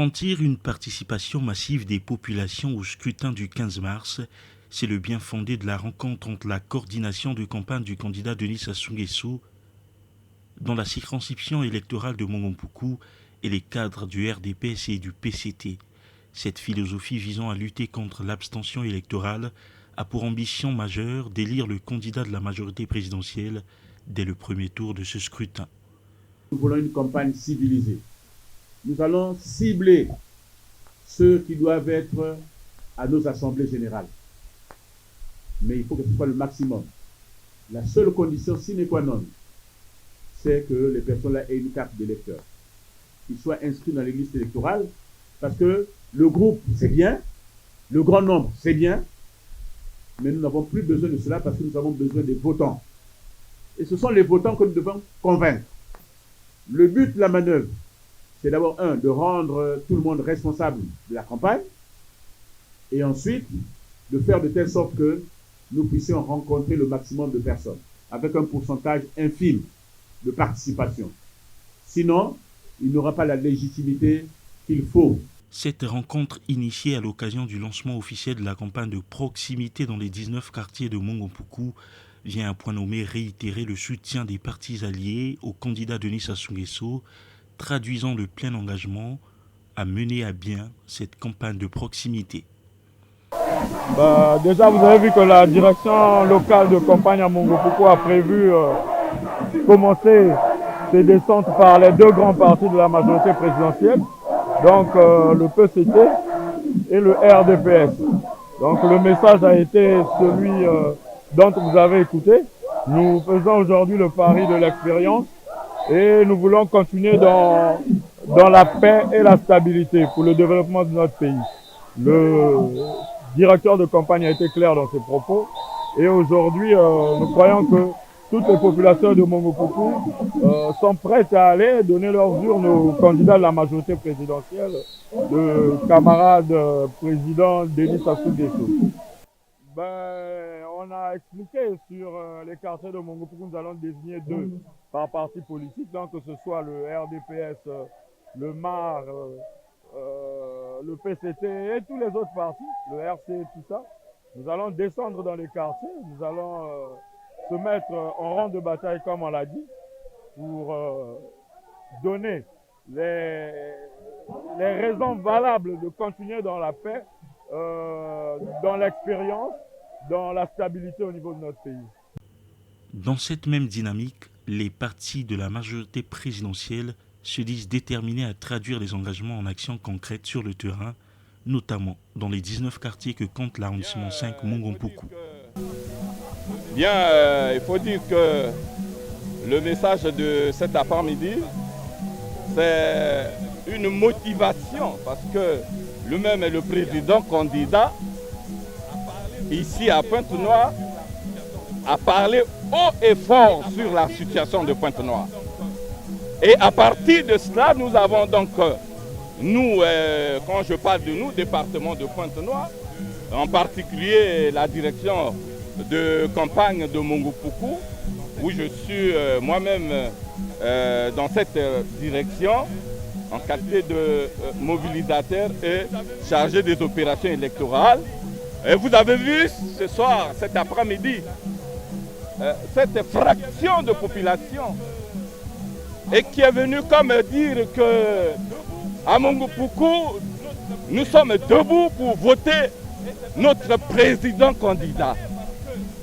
Garantir une participation massive des populations au scrutin du 15 mars, c'est le bien fondé de la rencontre entre la coordination de campagne du candidat Denis Sassou Nguesso dans la circonscription électorale de Mongompuku et les cadres du RDPS et du PCT. Cette philosophie visant à lutter contre l'abstention électorale a pour ambition majeure d'élire le candidat de la majorité présidentielle dès le premier tour de ce scrutin. Nous voulons une campagne civilisée. Nous allons cibler ceux qui doivent être à nos assemblées générales. Mais il faut que ce soit le maximum. La seule condition sine qua non, c'est que les personnes-là aient une carte d'électeur. Qu'ils soient inscrits dans les listes électorales, parce que le groupe, c'est bien, le grand nombre, c'est bien, mais nous n'avons plus besoin de cela parce que nous avons besoin des votants. Et ce sont les votants que nous devons convaincre. Le but de la manœuvre, c'est d'abord, de rendre tout le monde responsable de la campagne, et ensuite, de faire de telle sorte que nous puissions rencontrer le maximum de personnes, avec un pourcentage infime de participation. Sinon, il n'aura pas la légitimité qu'il faut. Cette rencontre initiée à l'occasion du lancement officiel de la campagne de proximité dans les 19 quartiers de Mongompuku vient à point nommé réitérer le soutien des partis alliés au candidat Denis Sassou Nguesso, traduisant le plein engagement à mener à bien cette campagne de proximité. Déjà, vous avez vu que la direction locale de campagne à Mongompuku a prévu commencer ses descentes par les deux grands partis de la majorité présidentielle, donc le PCT et le RDPS. Donc le message a été celui dont vous avez écouté. Nous faisons aujourd'hui le pari de l'expérience et nous voulons continuer dans la paix et la stabilité pour le développement de notre pays. Le directeur de campagne a été clair dans ses propos et aujourd'hui nous croyons que toutes les populations de Mongompuku sont prêtes à aller donner leurs urnes aux candidats de la majorité présidentielle, le camarade président Denis Sassou Nguesso. On a expliqué sur les quartiers de Mongompuku, nous allons désigner deux par parti politique, donc que ce soit le RDPS, le MAR, le PCT et tous les autres partis, le RC et tout ça. Nous allons descendre dans les quartiers, nous allons se mettre en rang de bataille, comme on l'a dit, pour donner les raisons valables de continuer dans la paix, dans l'expérience, dans la stabilité au niveau de notre pays. Dans cette même dynamique, les partis de la majorité présidentielle se disent déterminés à traduire les engagements en actions concrètes sur le terrain, notamment dans les 19 quartiers que compte l'arrondissement 5 Mongompuku. Bien, il faut dire que le message de cet après-midi, c'est une motivation parce que lui-même est le président candidat ici à Pointe-Noire a parlé haut et fort sur la situation de Pointe-Noire. Et à partir de cela, nous avons donc, quand je parle de nous, département de Pointe-Noire, en particulier la direction de campagne de Mongompuku, où je suis moi-même dans cette direction en qualité de mobilisateur et chargé des opérations électorales. Et vous avez vu ce soir, cet après-midi, cette fraction de population et qui est venue comme dire que à Mongompuku, nous sommes debout pour voter notre président candidat.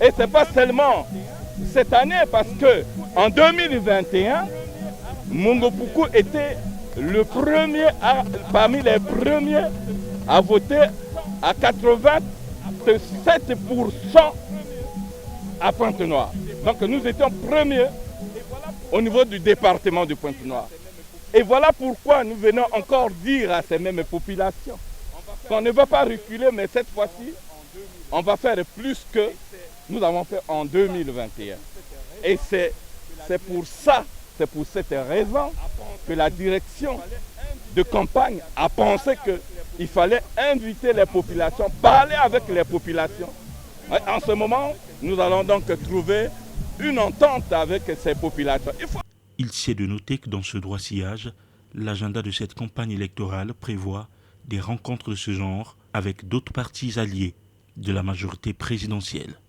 Et ce n'est pas seulement cette année, parce qu'en 2021, Mongompuku était le premier parmi les premiers à voter à 87% à Pointe-Noire. Donc nous étions premiers au niveau du département de Pointe-Noire. Et voilà pourquoi nous venons encore dire à ces mêmes populations qu'on ne va pas reculer, mais cette fois-ci, on va faire plus que nous avons fait en 2021. Et c'est pour ça, c'est pour cette raison que la direction de campagne a pensé qu'il fallait inviter les populations, parler avec les populations. En ce moment, nous allons donc trouver une entente avec ces populations. Il s'est de noter que dans ce droit sillage, L'agenda de cette campagne électorale prévoit des rencontres de ce genre avec d'autres partis alliés de la majorité présidentielle.